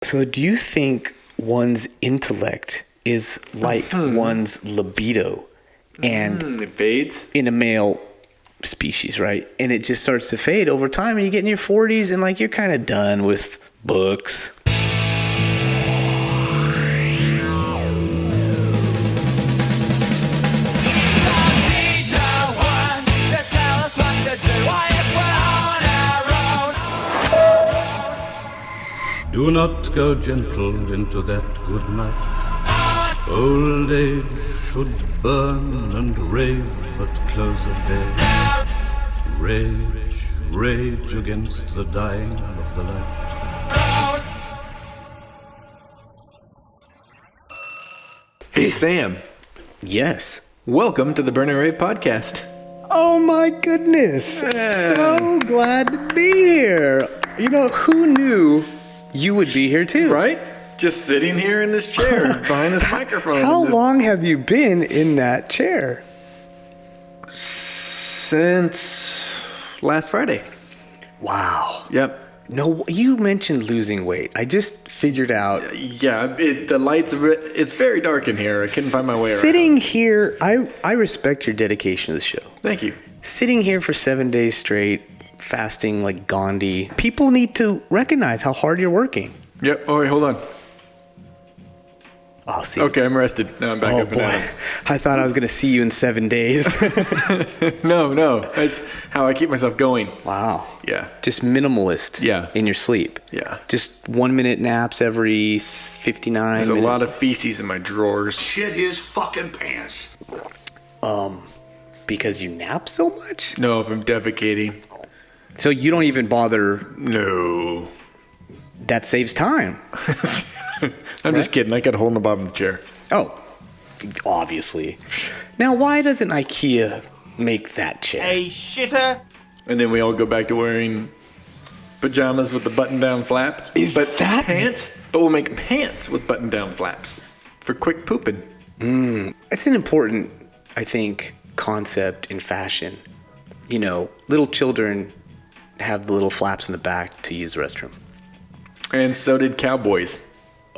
So do you think one's intellect is like one's libido? And it fades? In a male species, right? And it just starts to fade over time, and you get in your 40s and like you're kind of done with books. Do not go gentle into that good night. Old age should burn and rave at close of day. Rage, rage against the dying of the light. Hey, Sam. Yes. Welcome to the Burn Rave podcast. Oh my goodness. Yeah. So glad to be here. You know, who knew you would be here too? Right? Just sitting here in this chair behind this microphone. How long have you been in that chair? Since last Friday. Wow. Yep. No, you mentioned losing weight. I just figured out. Yeah, the lights are it's very dark in here. I couldn't find my way around. Sitting here, I respect your dedication to the show. Thank you. Sitting here for 7 days straight, fasting like Gandhi. People need to recognize how hard you're working. Yep. Oh, wait, hold on. I'll see. Okay, I'm rested. Now I'm back Oh up and boy, down. I thought I was going to see you in 7 days. No. That's how I keep myself going. Wow. Yeah. Just minimalist. Yeah. In your sleep. Yeah. Just 1 minute naps every 59 There's minutes. a lot of feces in my drawers. Shit his fucking pants. Because you nap so much? No, if I'm defecating. So you don't even bother. No. That saves time. I'm just kidding. I got a hole in the bottom of the chair. Oh, obviously. Now, why doesn't IKEA make that chair? A shitter. And then we all go back to wearing pajamas with the button-down flap. Is that- pants? But we'll make pants with button-down flaps for quick pooping. It's an important, I think, concept in fashion. You know, little children have the little flaps in the back to use the restroom. And so did cowboys.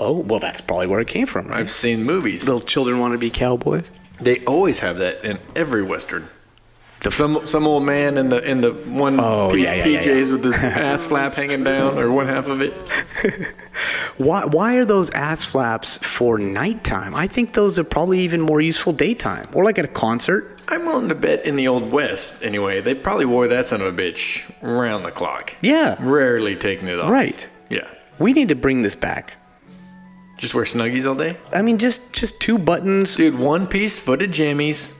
Oh, well, that's probably where it came from, right? I've seen movies. Little children want to be cowboys. They always have that in every western. Some old man in the one piece yeah, PJs with his ass flap hanging down, or one half of it. Why are those ass flaps for nighttime? I think those are probably even more useful daytime, or like at a concert. I'm willing to bet in the Old West, anyway, they probably wore that son of a bitch round the clock. Yeah. Rarely taking it off. Right. Yeah. We need to bring this back. Just wear Snuggies all day? I mean, just two buttons. Dude, one-piece footed jammies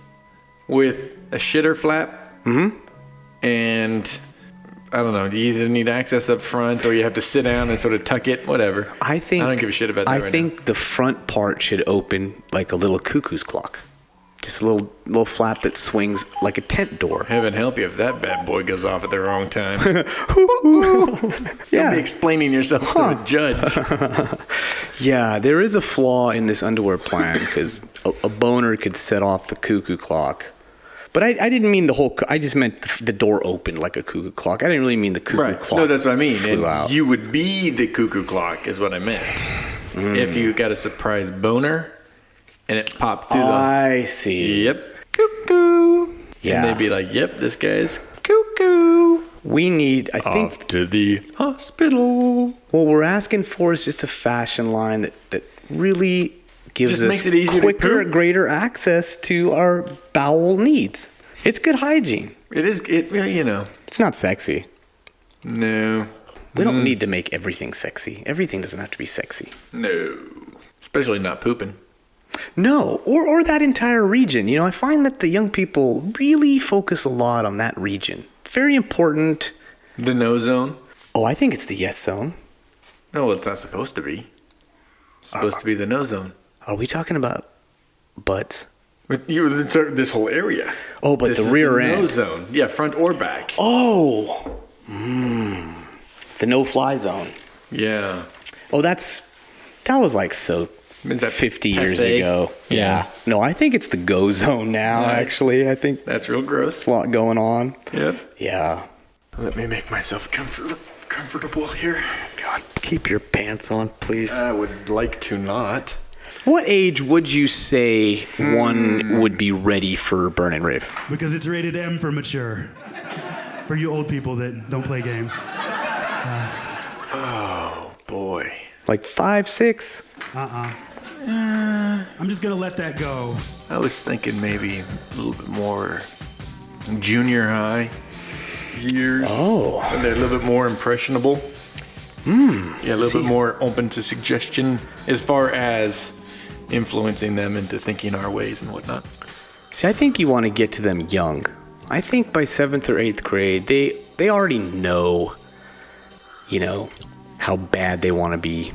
with a shitter flap. Mm-hmm. And, I don't know, you either need access up front or you have to sit down and sort of tuck it, whatever. I don't give a shit about that I right think the front part should open like a little cuckoo's clock. Just a little flap that swings like a tent door. Heaven help you if that bad boy goes off at the wrong time. Yeah. You'll be explaining yourself to a judge. Yeah, there is a flaw in this underwear plan because a boner could set off the cuckoo clock. But I didn't mean the whole. I just meant the door opened like a cuckoo clock. I didn't really mean the cuckoo Right. clock. No, that's what I mean. flew And out. you would be the cuckoo clock is what I meant. If you got a surprise boner and it popped through I see. Yep. Cuckoo. Yeah. And they'd be like, yep, this guy's cuckoo. We need. I think. Off to the hospital. What we're asking for is just a fashion line that really gives Just us makes it easier to quicker, poop. greater access to our bowel needs. It's good hygiene. It is, you know. It's not sexy. No. We don't need to make everything sexy. Everything doesn't have to be sexy. No. Especially not pooping. No, or that entire region. You know, I find that the young people really focus a lot on that region. Very important. The no zone? Oh, I think it's the yes zone. No, it's not supposed to be. It's supposed to be the no zone. Are we talking about butts? This whole area. Oh, but This the is rear the end. no zone. Yeah, front or back. Oh, the no-fly zone. Yeah. Oh, that was like so Is that 50 years passé? ago. Yeah. No, I think it's the go zone now, Nice. actually. I think That's real gross. there's a lot going on. Yep. Yeah. Let me make myself comfortable. comfortable here. God, keep your pants on, please. I would like to not. What age would you say one would be ready for Burn and Rave? Because it's rated M for mature. For you old people that don't play games. Oh, boy. Like 5, 6? I'm just gonna let that go. I was thinking maybe a little bit more junior high years. Oh. And they're a little bit more impressionable. Yeah, a little bit more open to suggestion as far as influencing them into thinking our ways and whatnot. See, I think you want to get to them young. I think by 7th or 8th grade, they already know, how bad they want to be.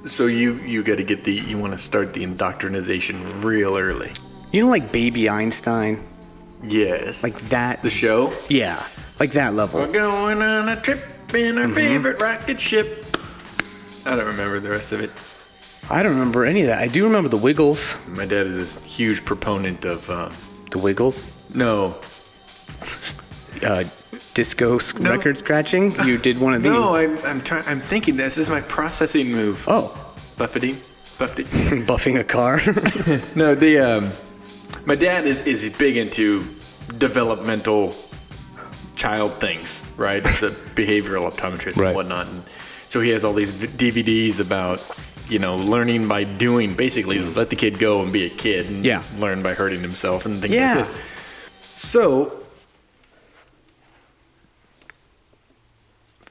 So you got to you want to start the indoctrination real early. Like Baby Einstein? Yes. Like that? The show? Yeah, like that level. We're going on a trip in our favorite rocket ship. I don't remember the rest of it. I don't remember any of that. I do remember the Wiggles. My dad is this huge proponent of The Wiggles? no. Disco record scratching? You did one of these. No, I'm thinking this is my processing move. Oh. Buffeting. Buffing a car? No, my dad is big into developmental child things, right? He's a behavioral optometrist Right. and whatnot. And so he has all these DVDs about, learning by doing. Basically, just let the kid go and be a kid and learn by hurting himself and things like this. So,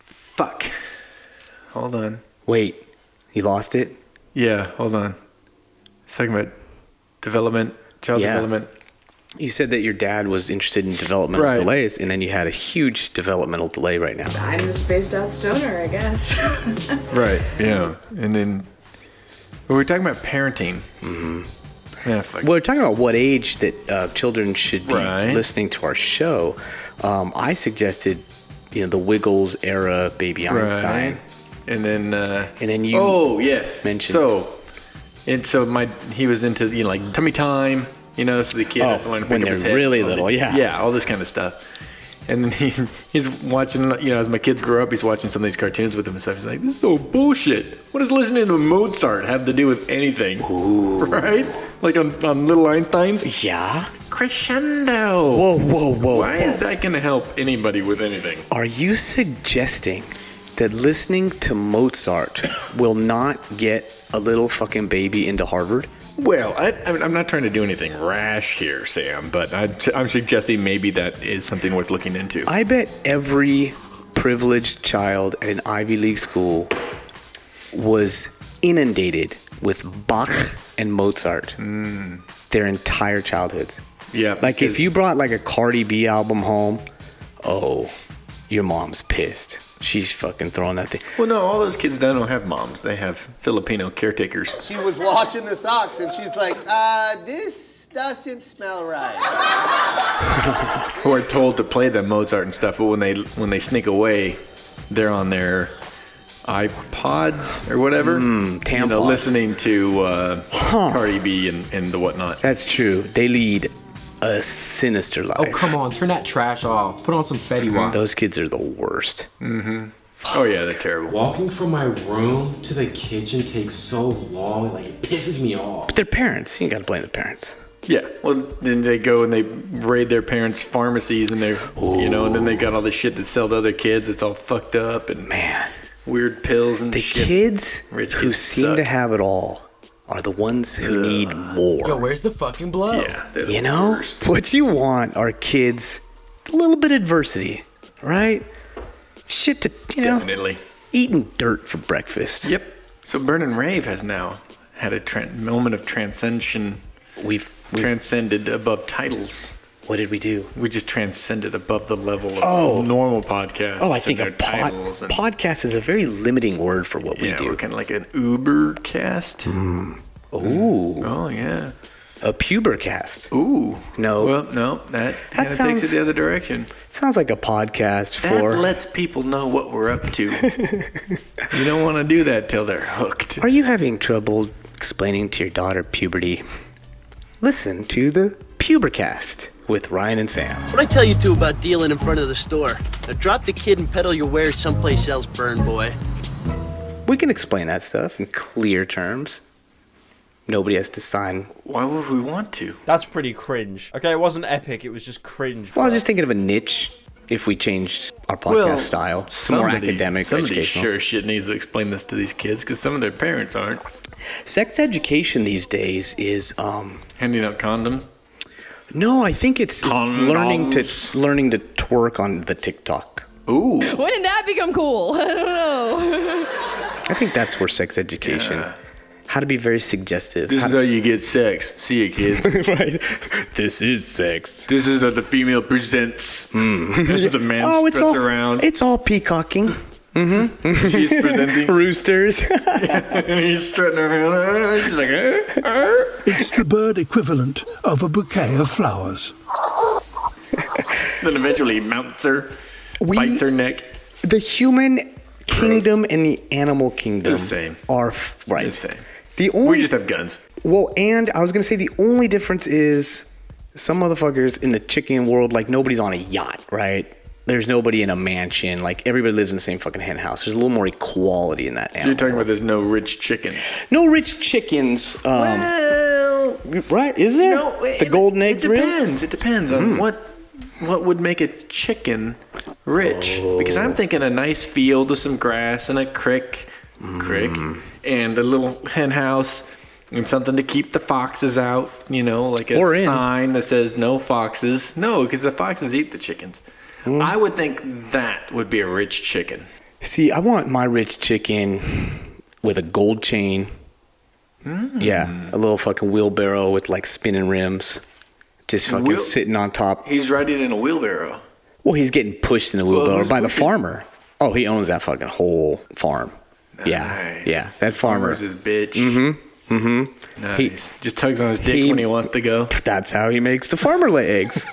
fuck. Hold on. Wait, you lost it? Yeah, hold on. It's talking about development, child development. You said that your dad was interested in developmental Right. delays, and then you had a huge developmental delay right now. I'm the spaced out stoner, I guess. Right, yeah. And then we're talking about parenting. Mm-hmm. Yeah, fuck. Well, we're talking about what age that children should be Right. listening to our show. I suggested, the Wiggles era Baby Einstein. Right. And then you Oh, yes. mentioned- So he was into like tummy time, so the kid has to learn to when pick up his they're head, really all little, the- yeah. Yeah, all this kind of stuff. And then he's watching, as my kids grow up, he's watching some of these cartoons with him and stuff. He's like, this is so bullshit. What does listening to Mozart have to do with anything? Ooh. Right? Like on Little Einsteins? Yeah? Crescendo. Whoa. Why is that going to help anybody with anything? Are you suggesting that listening to Mozart will not get a little fucking baby into Harvard? Well, I'm not trying to do anything rash here, Sam, but I'm suggesting maybe that is something worth looking into. I bet every privileged child at an Ivy League school was inundated with Bach and Mozart their entire childhoods. Yeah. Like if you brought like a Cardi B album home, oh, your mom's pissed. She's fucking throwing that thing. Well, no, all those kids don't have moms. They have Filipino caretakers. She was washing the socks and she's like, this doesn't smell right. Who are told to play them Mozart and stuff, but when they sneak away, they're on their iPods or whatever. Tampons. Listening to Cardi B and the whatnot. That's true. They lead a sinister life. Oh, come on. Turn that trash off. Put on some Fetty Wap. Those kids are the worst. Oh, yeah, they're terrible. Walking from my room to the kitchen takes so long. Like, it pisses me off. But their parents. You gotta blame the parents. Yeah, well, then they go and they raid their parents' pharmacies and they're, and then they got all this shit that sell to other kids. It's all fucked up and Man, weird pills and the shit. kids Rich who kids seem suck. to have it all are the ones who need more. Yo, where's the fucking blow? Yeah, they're the You know, worst. what you want are kids, a little bit of adversity, right? Shit to, Definitely. eating dirt for breakfast. Yep. So Burn and Rave has now had a moment of transcension. We've Transcended above titles. what did we do? We just transcended above the level of normal podcasts. Oh, I think and a their titles and podcast is a very limiting word for what we yeah, do. we're kind of like an Uber cast. Ooh, Oh yeah. a pubercast. Ooh. No. Well, no, that kind of takes sounds- it the other direction. Sounds like a podcast That for. lets people know what we're up to. You don't want to do that till they're hooked. Are you having trouble explaining to your daughter puberty? Listen to the Pubercast. with Ryan and Sam. What'd I tell you two about dealing in front of the store? Now drop the kid and peddle your wares someplace else, Burn boy. We can explain that stuff in clear terms. Nobody has to sign. Why would we want to? That's pretty cringe. Okay, it wasn't epic, it was just cringe. Well, I was just thinking of a niche if we changed our podcast style. Some more academic, somebody educational. sure shit needs to explain this to these kids because some of their parents aren't. Sex education these days is handing out condoms. No, I think it's learning to twerk on the TikTok. Ooh. When did that become cool? I don't know. I think that's where sex education. Yeah. How to be very suggestive. This is how you get sex. See you, kids. Right. This is sex. This is how the female presents. The man struts around. It's all peacocking. Mm-hmm. She's presenting. Roosters. And he's strutting around. She's like, It's the bird equivalent of a bouquet of flowers. Then eventually he mounts her, bites her neck. The human kingdom and the animal kingdom the same. Are right. The same. We just have guns. Well, and I was going to say the only difference is some motherfuckers in the chicken world, like nobody's on a yacht, right? There's nobody in a mansion. Like everybody lives in the same fucking hen house. There's a little more equality in that animal. So you're talking about there's no rich chickens. No rich chickens. Well, right? Is there? No, the golden eggs It depends. It depends on what would make a chicken rich. Because I'm thinking a nice field with some grass and a creek, and a little hen house and something to keep the foxes out, like a sign that says no foxes. No, because the foxes eat the chickens. I would think that would be a rich chicken. See, I want my rich chicken with a gold chain. Yeah, a little fucking wheelbarrow with like spinning rims. Just fucking sitting on top. He's riding in a wheelbarrow. Well, he's getting pushed in the wheelbarrow by the farmer. Oh, he owns that fucking whole farm. Nice. Yeah, that farmer's his bitch. Nice. He just tugs on his dick when he wants to go. That's how he makes the farmer lay eggs.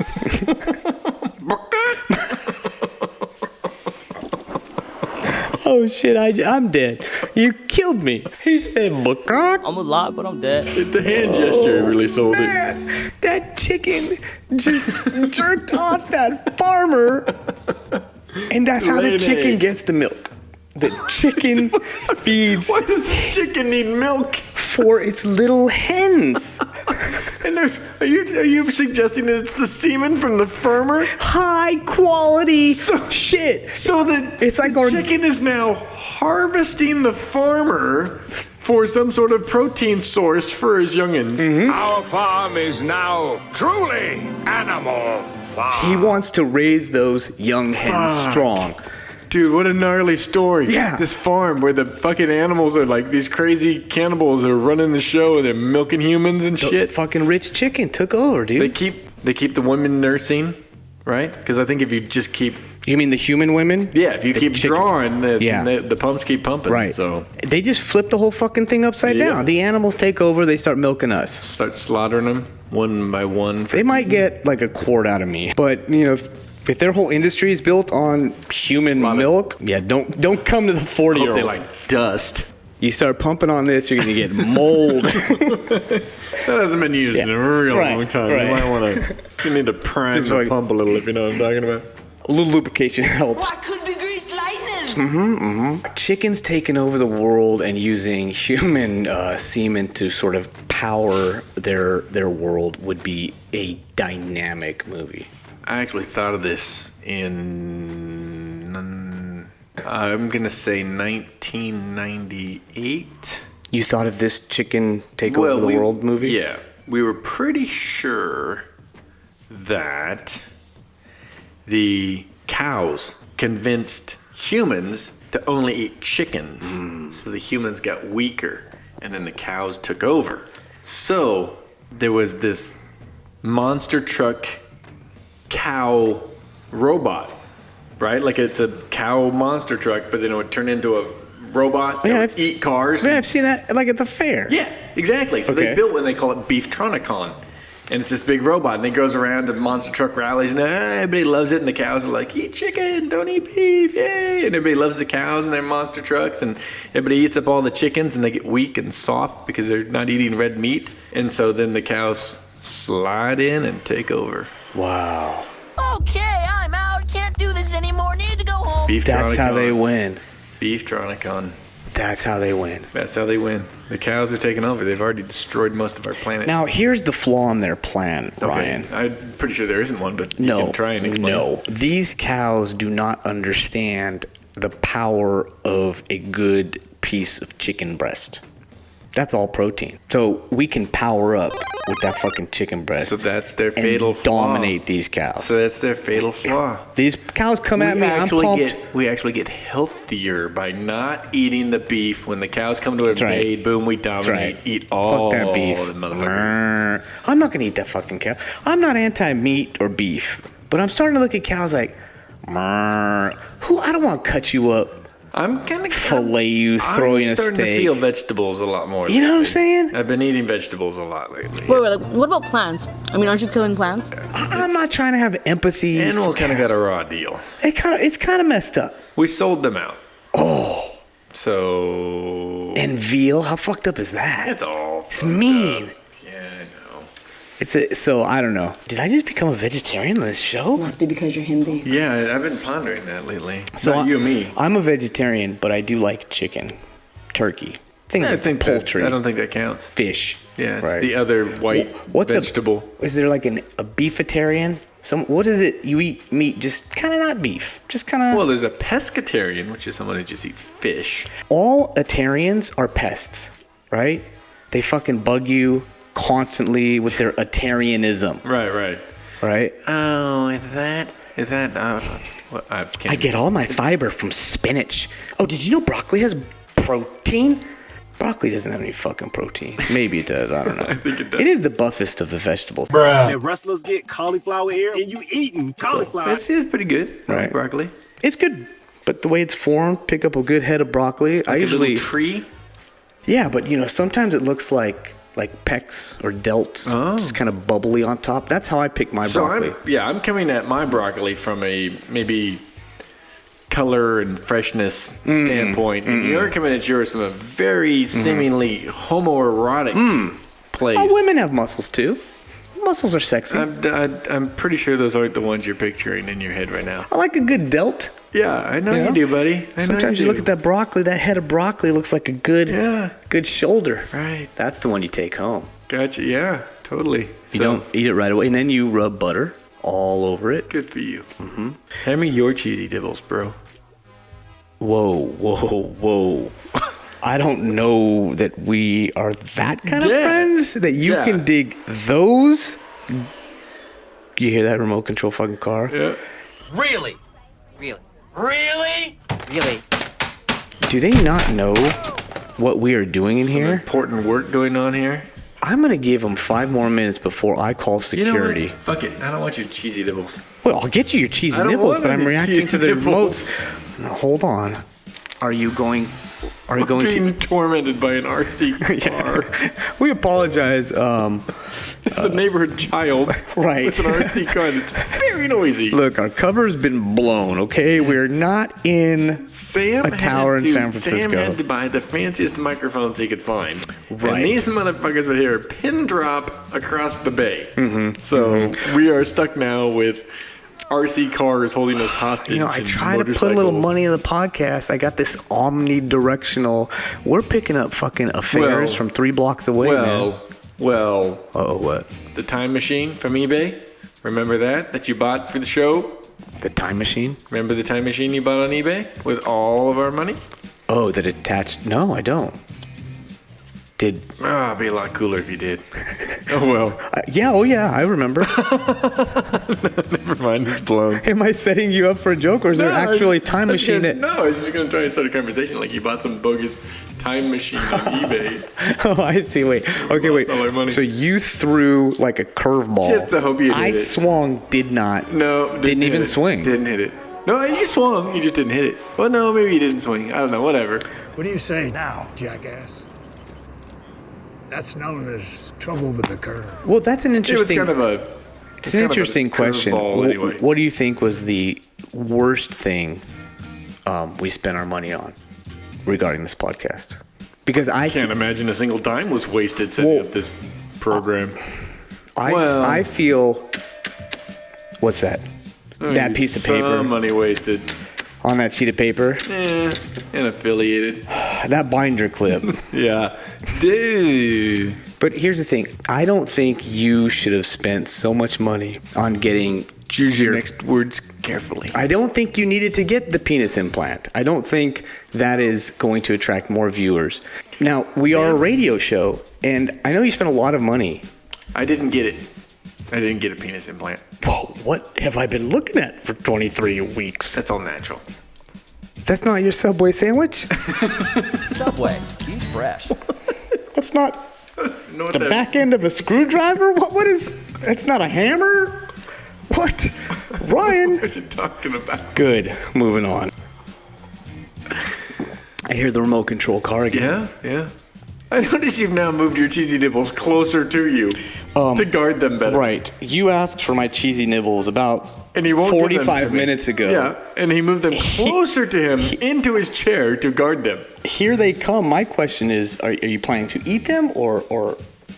Oh shit! I'm dead. You killed me. He said, "Buckcock." I'm alive, but I'm dead. The hand gesture really sold it. That chicken just jerked off that farmer, and that's how the chicken gets the milk. The chicken feeds. Why does the chicken need milk? For its little hens. And are you suggesting that it's the semen from the farmer? High quality shit. So that it's like the chicken is now harvesting the farmer for some sort of protein source for his youngins. Our farm is now truly animal farm. He wants to raise those young hens strong. Dude, what a gnarly story. Yeah. This farm where the fucking animals are like these crazy cannibals are running the show and they're milking humans and shit. Fucking rich chicken took over, dude. They keep the women nursing, right? Because I think if you just keep... You mean the human women? Yeah, if you keep drawing, the pumps keep pumping. Right. So they just flip the whole fucking thing upside down. The animals take over, they start milking us. Start slaughtering them one by one. They might get like a quart out of me. But, if their whole industry is built on human milk, don't come to the 40-year-olds. They like dust. You start pumping on this, you're going to get mold. That hasn't been used in a real long time. Right. You might want to. You need to prime the pump a little, if you know what I'm talking about. A little lubrication helps. What could be greased lightning? Chickens taking over the world and using human semen to sort of power their world would be a dynamic movie. I actually thought of this in, I'm going to say 1998. You thought of this chicken take over the world movie? Yeah. We were pretty sure that the cows convinced humans to only eat chickens. So the humans got weaker and then the cows took over. So there was this monster truck cow robot, right? Like it's a cow monster truck, but then it would turn into a robot that would eat cars. Yeah, I've seen that like at the fair. Yeah, exactly. So they built one, they call it Beeftronicon. And it's this big robot, and it goes around to monster truck rallies, and everybody loves it, and the cows are like, eat chicken, don't eat beef, yay! And everybody loves the cows and their monster trucks, and everybody eats up all the chickens, and they get weak and soft because they're not eating red meat. And so then the cows slide in and take over. Wow. Okay, I'm out. Can't do this anymore. Need to go home. That's how they win. Beeftronicon. That's how they win. That's how they win. The cows are taking over. They've already destroyed most of our planet. Now, here's the flaw in their plan, Ryan. I'm pretty sure there isn't one, but you can try and explain. No. These cows do not understand the power of a good piece of chicken breast. That's all protein. So we can power up with that fucking chicken breast. So that's their fatal flaw. Dominate these cows. So that's their fatal flaw. These cows come at me. I'm pumped. We actually get healthier by not eating the beef. When the cows come to invade, boom, we dominate. Right. Eat all Fuck that beef. the motherfuckers. I'm not gonna eat that fucking cow. I'm not anti-meat or beef, but I'm starting to look at cows like, I don't want to cut you up. I'm kind of fillet you, throw you in a steak. I'm starting to feel vegetables a lot more. You know what I'm saying? I've been eating vegetables a lot lately. Wait, what about plants? I mean, aren't you killing plants? I'm not trying to have empathy. Animals kind of got a raw deal. It's kind of messed up. We sold them out. Oh. So. And veal? How fucked up is that? It's all. It's mean. Yeah, I know. So I don't know. Did I just become a vegetarian on this show? Must be because you're Hindi. Yeah, I've been pondering that lately. So not you and me. I'm a vegetarian, but I do like chicken, turkey, things like poultry. I don't think that counts. Fish. Yeah, it's the other white vegetable. Is there like a beefitarian? What is it? You eat meat, just kind of not beef. Just kind of. Well, there's a pescatarian, which is someone who just eats fish. All Atarians are pests, right? They fucking bug you constantly with their Atarianism. Right? Oh, is that? I get all my fiber from spinach. Oh, did you know broccoli has protein? Broccoli doesn't have any fucking protein. Maybe it does. I don't know. I think it does. It is the buffest of the vegetables. And wrestlers get cauliflower ear, and you eating cauliflower. It's pretty good. Right. Broccoli. It's good, but the way it's formed, pick up a good head of broccoli. Like I usually a little tree. Yeah, but sometimes it looks like pecks or delts, just kind of bubbly on top. That's how I pick my broccoli. I'm coming at my broccoli from a maybe color and freshness standpoint, and you're coming at yours from a very seemingly homoerotic place. Oh, women have muscles too. Muscles are sexy. I'm pretty sure those aren't the ones you're picturing in your head right now. I like a good delt. Yeah, I know you do, buddy. Sometimes you look at that broccoli, that head of broccoli looks like a good shoulder. Right. That's the one you take home. Gotcha. Yeah, totally. You don't eat it right away, and then you rub butter all over it. Good for you. Mm-hmm. Hand me your cheesy dibbles, bro. Whoa. I don't know that we are that kind of friends that you can dig those. You hear that remote control fucking car? Yeah. Really? Do they not know what we are doing in here? Important work going on here. I'm going to give them 5 more minutes before I call security. You know what? Fuck it. I don't want your cheesy nibbles. Well, I'll get you your cheesy nibbles, but I'm reacting to the remotes. Now, hold on. Are you going being tormented by an RC car? We apologize. It's a neighborhood child with an RC car that's very noisy. Look, our cover's been blown, okay? We're not in a tower in San Francisco. Sam had to buy the fanciest microphones he could find. Right. And these motherfuckers would hear a pin drop across the bay. So we are stuck now with RC cars holding us hostage. I try to put a little money in the podcast. I got this omnidirectional. We're picking up fucking affairs from 3 blocks away, man. Well. Uh-oh, what? The time machine from eBay. Remember that you bought for the show? The time machine? Remember the time machine you bought on eBay with all of our money? Oh, that attached? No, I don't. It'd be a lot cooler if you did. Oh, well. Yeah, I remember. Never mind, it's blown. Am I setting you up for a joke, or is there actually a time machine that... No, I was just going to try and start a conversation like you bought some bogus time machine on eBay. Oh, I see. Wait. Okay, wait. All our money. So you threw like a curveball. Just to hope you did I swung, did not. No. Didn't even swing. Didn't hit it. No, you swung. You just didn't hit it. Well, no, maybe you didn't swing. I don't know. Whatever. What do you say now, jackass? That's known as trouble with the curve. Well, that's an interesting... It's an interesting question. Anyway. What do you think was the worst thing we spent our money on regarding this podcast? Because I can't imagine a single dime was wasted setting up this program. I feel. What's that? That piece of paper. Some money wasted. On that sheet of paper? And affiliated. That binder clip. Yeah. Dude. But here's the thing. I don't think you should have spent so much money on getting... Choose your next words carefully. I don't think you needed to get the penis implant. I don't think that is going to attract more viewers. Now, we are a radio show, and I know you spent a lot of money. I didn't get it. I didn't get a penis implant. Whoa, what have I been looking at for 23 weeks? That's all natural. That's not your Subway sandwich? Subway, eat fresh. That's not the back end of a screwdriver? What is... That's not a hammer? What? Ryan? What are you talking about? Good. Moving on. I hear the remote control car again. Yeah. I notice you've now moved your cheesy nipples closer to you to guard them better. Right. You asked for my cheesy nibbles about and he won't 45 minutes ago. Yeah, and he moved them closer to him into his chair to guard them. Here they come. My question is, are you planning to eat them or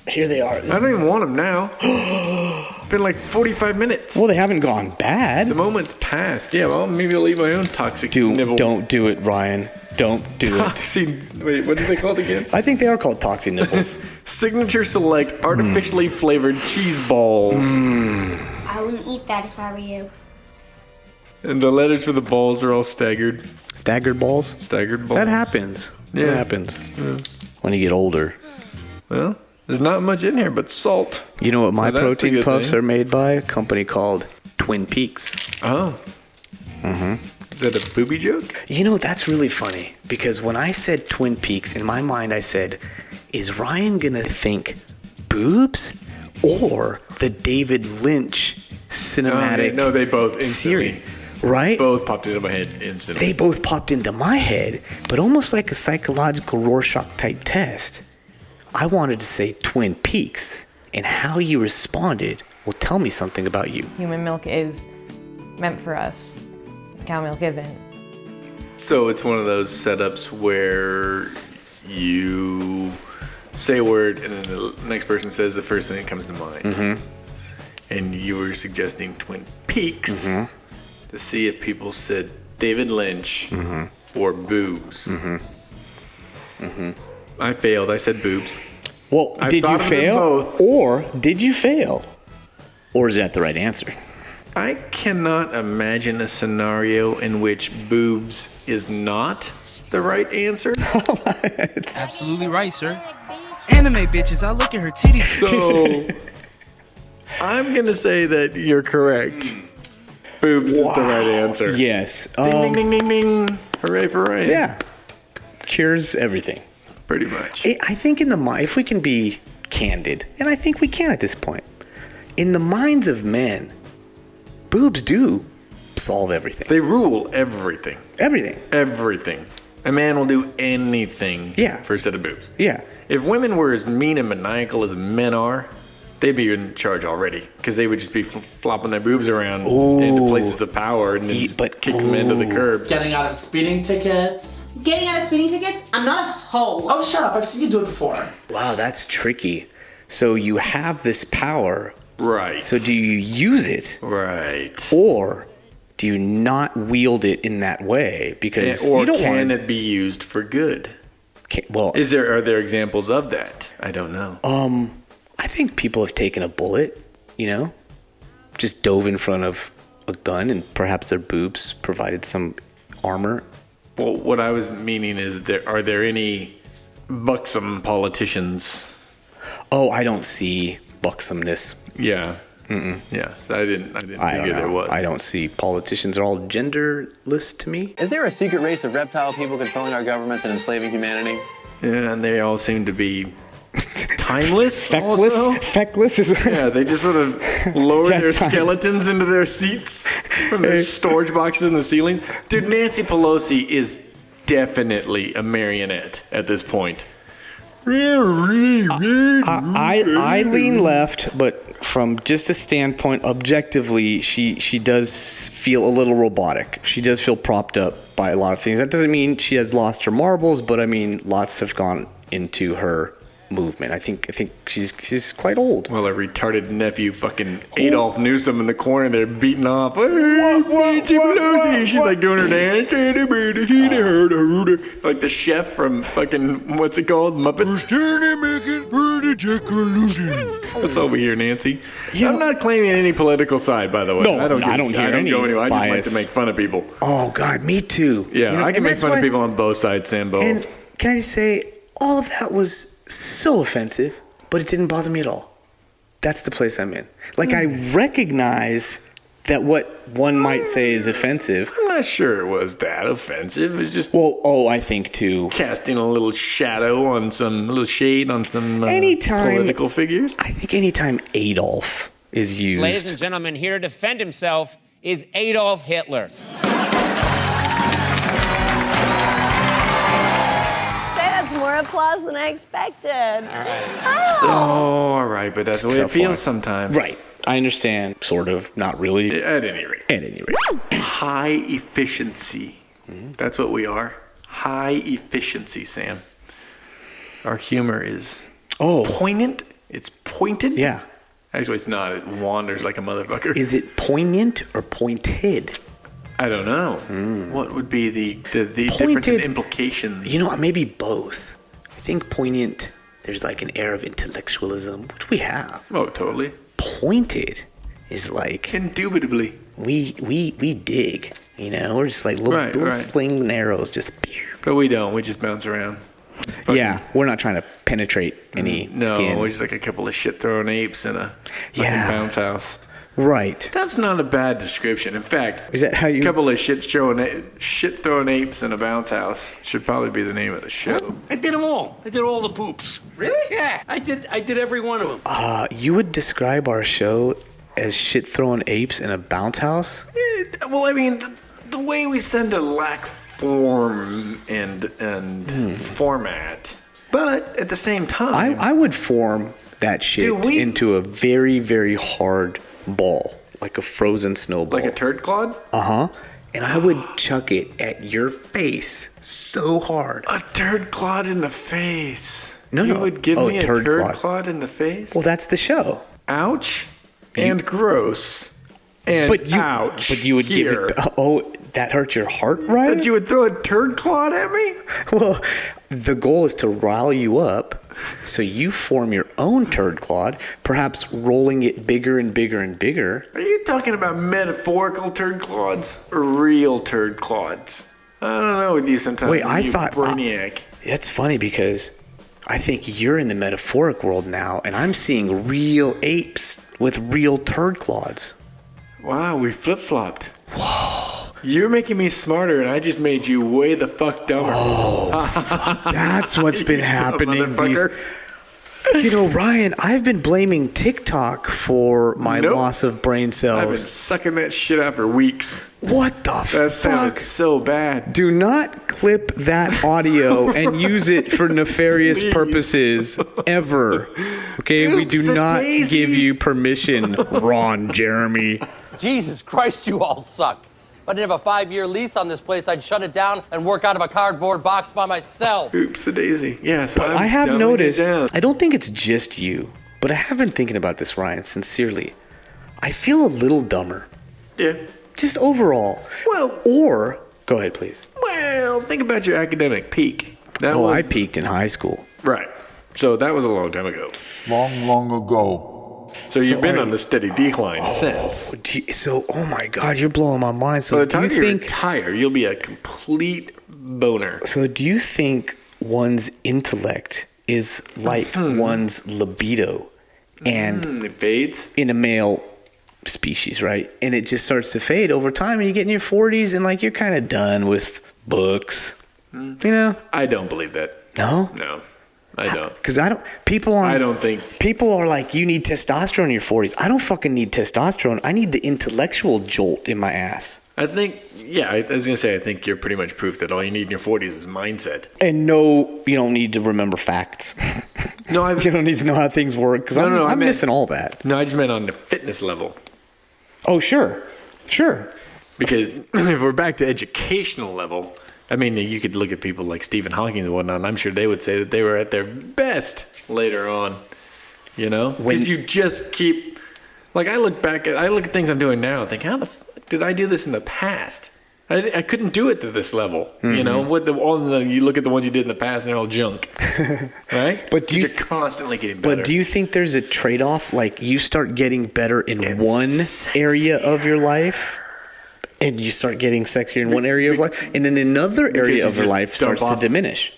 here they are? I don't even want them now. It's been like 45 minutes. Well, they haven't gone bad. The moment's passed. Yeah, well, maybe I'll eat my own toxic nibbles. Don't do it, Ryan. Don't do it. Wait, what are they called again? I think they are called Toxie Nipples. Signature Select artificially flavored cheese balls. I wouldn't eat that if I were you. And the letters for the balls are all staggered. Staggered balls? Staggered balls. That happens. Yeah. That happens when you get older. Well, there's not much in here but salt. You know what my protein puffs thing. are made by? A company called Twin Peaks. Oh. Mm-hmm. Is that a booby joke? You know, that's really funny because when I said Twin Peaks, in my mind I said, is Ryan going to think boobs or the David Lynch cinematic No, they both series? Right? Both popped into my head instantly. They both popped into my head, but almost like a psychological Rorschach type test. I wanted to say Twin Peaks, and how you responded will tell me something about you. Human milk is meant for us. Cow milk isn't. So it's one of those setups where you say a word and then the next person says the first thing that comes to mind. Mm-hmm. And you were suggesting Twin Peaks to see if people said David Lynch or boobs. I failed. I said boobs. Well, did you fail? Or did you fail? Or is that the right answer? I cannot imagine a scenario in which boobs is not the right answer. Absolutely right, sir. Anime bitches, I look at her titties. So I'm going to say that you're correct. Boobs is the right answer. Yes. Ding, ding, ding, ding, ding. Hooray for Ryan. Yeah. Cures everything. Pretty much. I think if we can be candid, and I think we can at this point, in the minds of men, boobs do solve everything. They rule everything. Everything. A man will do anything for a set of boobs. Yeah. If women were as mean and maniacal as men are, they'd be in charge already. Because they would just be flopping their boobs around into places of power and then just kick them into the curb. Getting out of speeding tickets. Getting out of speeding tickets? I'm not a hoe. Oh, shut up. I've seen you do it before. Wow, that's tricky. So you have this power. Right. So do you use it? Right. Or do you not wield it in that way? Because or you don't can it be used for good? Well, are there examples of that? I don't know. I think people have taken a bullet, just dove in front of a gun and perhaps their boobs provided some armor. Well, what I was meaning is, are there any buxom politicians? Oh, I don't see buxomness. Yeah. Yeah, so I didn't figure there was. I don't see politicians are all genderless to me. Is there a secret race of reptile people controlling our governments and enslaving humanity? Yeah, and they all seem to be timeless. Feckless is. Yeah, they just sort of lower their skeletons into their seats from their storage boxes in the ceiling. Dude, Nancy Pelosi is definitely a marionette at this point. I lean left, but from just a standpoint, objectively, she does feel a little robotic. She does feel propped up by a lot of things. That doesn't mean she has lost her marbles, but I mean, lots have gone into her movement. I think she's quite old. Well, her retarded nephew, fucking Adolf Newsom, in the corner there beating off. Hey, Nancy Pelosi. She's like doing her dance. Like the chef from fucking, what's it called? Muppets. What's over here, Nancy? I'm not claiming any political side, by the way. No, I don't hear any go anywhere. I just like bias. to make fun of people. Oh God, me too. Yeah, I can make fun of people on both sides, Sambo. And can I just say, all of that was so offensive, but it didn't bother me at all. That's the place I'm in. Like, I recognize that what one might say is offensive. I'm not sure it was that offensive. It was just I think too. Casting a little shadow on little shade on some political figures. I think anytime Adolf is used. Ladies and gentlemen, here to defend himself is Adolf Hitler. More applause than I expected. All right. Oh, all right, but that's the way it feels sometimes. Right. I understand. Sort of. Not really. At any rate. High efficiency. That's what we are. High efficiency, Sam. Our humor is poignant. It's pointed. Yeah. Actually, it's not. It wanders like a motherfucker. Is it poignant or pointed? I don't know. What would be the difference in implications? You know, maybe both. I think poignant, there's like an air of intellectualism, which we have. Oh, totally. Pointed is like... Indubitably. We dig, you know? We're just like little sling arrows, just... But we don't. We just bounce around. Yeah, we're not trying to penetrate any skin. No, we're just like a couple of shit-throwing apes in a bounce house. Right. That's not a bad description. In fact, is that how you? A couple of shit-throwing apes in a bounce house should probably be the name of the show. I did them all. I did all the poops. Really? Yeah. I did every one of them. You would describe our show as shit-throwing apes in a bounce house? Well, I mean, the way we send a lack form and format, but at the same time, I would form that shit into a very, very hard ball, like a frozen snowball. Like a turd clod? Uh-huh. And I would chuck it at your face so hard. A turd clod in the face? No. You would give me a turd clod in the face? Well, that's the show. Ouch. And gross. And ouch. But you would give it... Oh, that hurt your heart, Ryan? That you would throw a turd clod at me? Well, the goal is to rile you up so you form your own turd clod, perhaps rolling it bigger and bigger and bigger. Are you talking about metaphorical turd clods or real turd clods? I don't know with you sometimes. Wait, I thought... Brainiac. That's funny because I think you're in the metaphoric world now, and I'm seeing real apes with real turd clods. Wow, we flip-flopped. Whoa. You're making me smarter, and I just made you way the fuck dumber. Oh, that's what's been happening. You know, Ryan, I've been blaming TikTok for my loss of brain cells. I've been sucking that shit out for weeks. What the fuck? That sounded so bad. Do not clip that audio and use it for nefarious purposes ever. Okay, we do not give you permission, Ron Jeremy. Jesus Christ, you all suck. If I didn't have a 5-year lease on this place, I'd shut it down and work out of a cardboard box by myself. Oops-a-daisy. Yes, but I have noticed, I don't think it's just you, but I have been thinking about this, Ryan, sincerely. I feel a little dumber. Yeah. Just overall. Well, or, go ahead, please. Well, think about your academic peak. I peaked in high school. Right. So that was a long time ago. Long ago. So you've been on a steady decline since. Oh my God, you're blowing my mind. So by the time you retire, you'll be a complete boner. So do you think one's intellect is like one's libido, and it fades in a male species, right? And it just starts to fade over time, and you get in your 40s, and like you're kind of done with books, you know? I don't believe that. No. No. I don't. Because I don't think people are like, you need testosterone in your 40s. I don't fucking need testosterone. I need the intellectual jolt in my ass. I think, I was going to say, I think you're pretty much proof that all you need in your 40s is mindset. And no, you don't need to remember facts. No, you don't need to know how things work, because I'm missing all that. No, I just meant on the fitness level. Oh, sure. Because if we're back to educational level, I mean, you could look at people like Stephen Hawking and whatnot, and I'm sure they would say that they were at their best later on. You know? Because you just keep... Like, I look at things I'm doing now and think, how the fuck did I do this in the past? I couldn't do it to this level. Mm-hmm. You know? You look at the ones you did in the past, and they're all junk. Right? But you're constantly getting better. But do you think there's a trade-off? Like, you start getting better in one area of your life... And you start getting sexier in one area of life, and then another area of your life starts to diminish.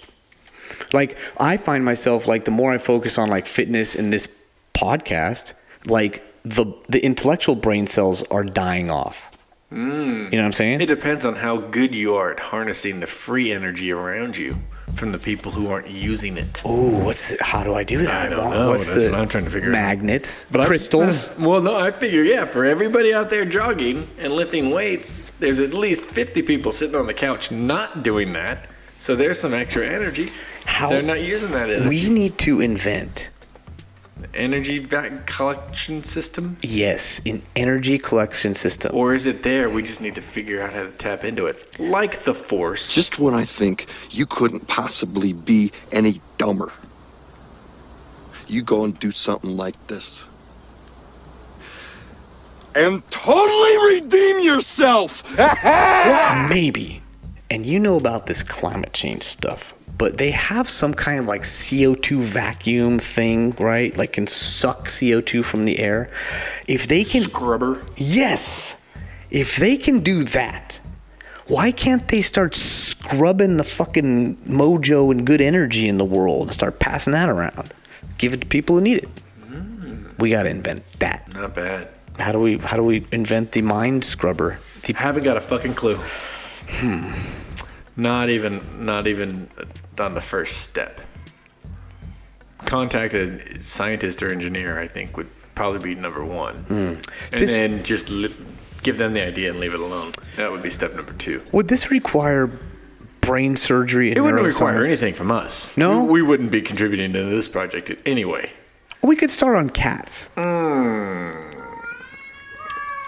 Like, I find myself, like, the more I focus on, like, fitness in this podcast, like, the intellectual brain cells are dying off. You know what I'm saying? It depends on how good you are at harnessing the free energy around you from the people who aren't using it. Oh, how do I do that? I don't know. That's what I'm trying to figure magnets, out. crystals. I figure, for everybody out there jogging and lifting weights, there's at least 50 people sitting on the couch not doing that. So there's some extra energy. They're not using that energy. We need to invent energy collection system? Yes, an energy collection system. Or is it there? We just need to figure out how to tap into it. Like the Force. Just when I think you couldn't possibly be any dumber, you go and do something like this. And totally redeem yourself! Maybe. And you know about this climate change stuff. But they have some kind of like CO2 vacuum thing, right? Like can suck CO2 from the air. If they can... Scrubber? Yes! If they can do that, why can't they start scrubbing the fucking mojo and good energy in the world and start passing that around? Give it to people who need it. We got to invent that. Not bad. How do we invent the mind scrubber? Haven't got a fucking clue. Not even on the first step. Contact a scientist or engineer, I think, would probably be number one. And then just give them the idea and leave it alone. That would be step number 2. Would this require brain surgery and It wouldn't neuroscience? require anything from us. No? We wouldn't be contributing to this project anyway. We could start on cats.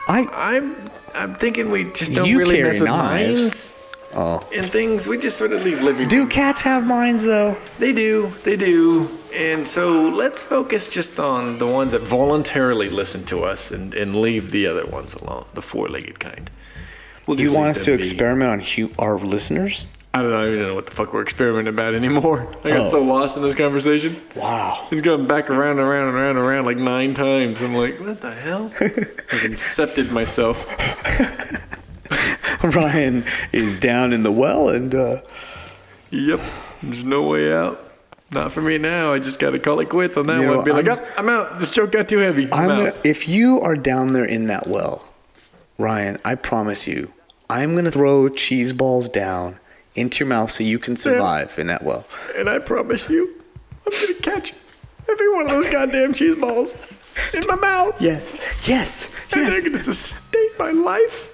I'm thinking we just don't really mess with minds. Oh. And things, we just sort of leave living. Do cats have minds, though? They do. And so let's focus just on the ones that voluntarily listen to us and leave the other ones alone, the 4-legged kind. You want us to experiment on our listeners? I don't even know what the fuck we're experimenting about anymore. I got so lost in this conversation. Wow. He's gone back around like 9 times. I'm like, what the hell? I've incepted myself. Ryan is down in the well and... Yep. There's no way out. Not for me now. I just got to call it quits on that one. Be like, I'm out. This joke got too heavy. I'm out. If you are down there in that well, Ryan, I promise you, I'm going to throw cheese balls down into your mouth so you can survive in that well. And I promise you, I'm going to catch every one of those goddamn cheese balls in my mouth. Yes. And they're going to sustain my life.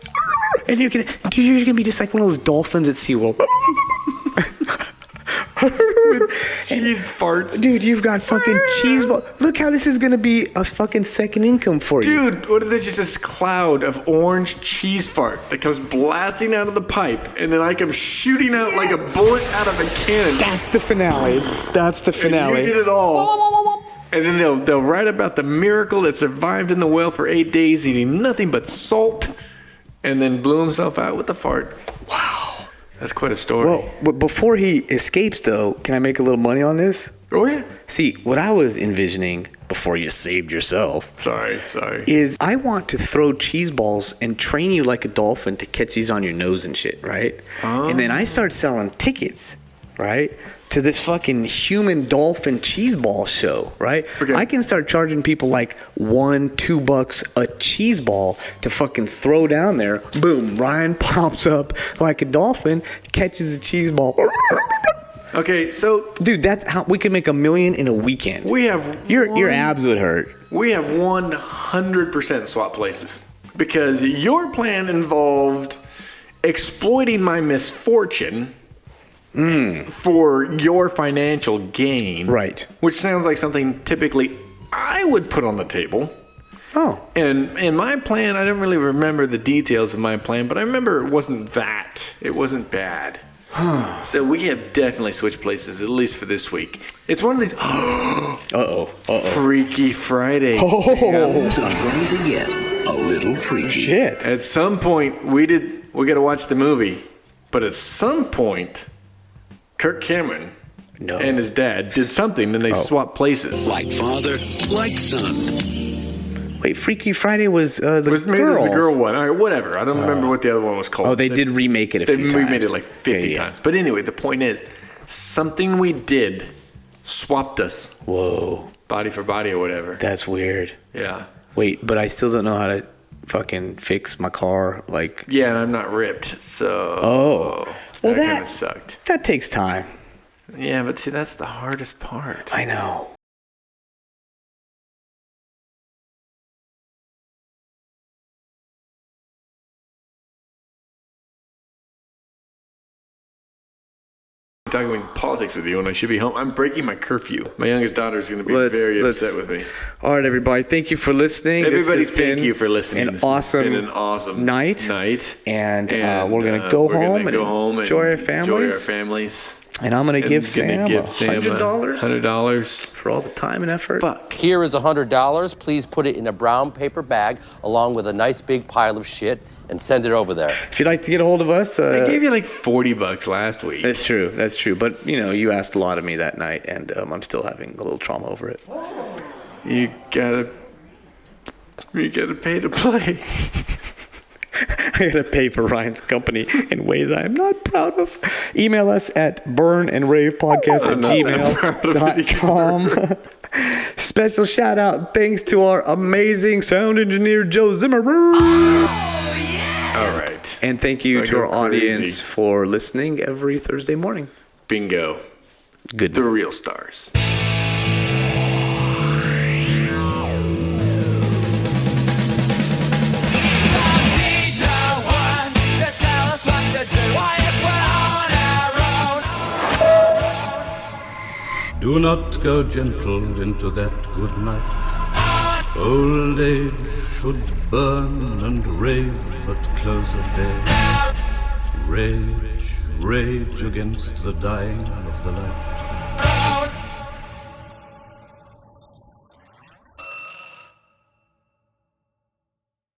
And you're gonna be just like one of those dolphins at SeaWorld. Cheese farts. Dude, you've got fucking cheese balls. Look how this is gonna be a fucking second income for you. Dude, what if there's just this cloud of orange cheese fart that comes blasting out of the pipe, and then I come shooting out like a bullet out of a cannon. That's the finale. And you did it all. And then they'll write about the miracle that survived in the well for 8 days, eating nothing but salt, and then blew himself out with a fart. Wow. That's quite a story. Well, but before he escapes, though, can I make a little money on this? Oh, yeah. See, what I was envisioning before you saved yourself. Sorry. Is I want to throw cheese balls and train you like a dolphin to catch these on your nose and shit, right? Oh. And then I start selling tickets, right? To this fucking human dolphin cheese ball show, right? Okay. I can start charging people like $1-2 a cheese ball to fucking throw down there. Boom, Ryan pops up like a dolphin, catches a cheese ball. Okay, so dude, that's how we could make $1 million in a weekend. We have your abs would hurt. We have 100% swap places because your plan involved exploiting my misfortune. For your financial gain. Right. Which sounds like something typically I would put on the table. Oh. And in my plan, I don't really remember the details of my plan, but I remember it wasn't bad. So we have definitely switched places, at least for this week. It's one of these. Freaky Friday. Oh. Sam. I'm going to get a little freaky. Shit. At some point, we got to watch the movie, but at some point, Kirk Cameron and his dad did something, and they swapped places. Like father, like son. Wait, Freaky Friday was the maybe girls. It was the girl one. All right, whatever. I don't remember what the other one was called. Oh, they did remake it a few times. They remade it like 50 times. But anyway, the point is, something we did swapped us. Whoa. Body for body or whatever. That's weird. Yeah. Wait, but I still don't know how to fucking fix my car. Like. Yeah, and I'm not ripped, so. Oh. Well, that kind of sucked. That takes time. Yeah, but see, that's the hardest part. I know. I'm talking politics with you when I should be home. I'm breaking my curfew. My youngest daughter is going to be very upset with me. All right, everybody. Thank you for listening. Everybody, thank you for listening. It's been an awesome night. And we're going to go home and enjoy our families. And I'm going to give Sam $100. $100 for all the time and effort. Here is $100. Please put it in a brown paper bag along with a nice big pile of shit and send it over there. If you'd like to get a hold of us, I gave you like $40 last week. That's true. But you asked a lot of me that night, and I'm still having a little trauma over it. You gotta pay to play. I gotta pay for Ryan's company in ways I am not proud of. Email us at burnandravepodcast@gmail.com. Special shout out thanks to our amazing sound engineer Joe Zimmerer. All right. And thank you to our audience for listening every Thursday morning. Bingo. Good. The real stars. Do not go gentle into that good night. Old age should burn and rave at close of day. Rage, rage against the dying of the light.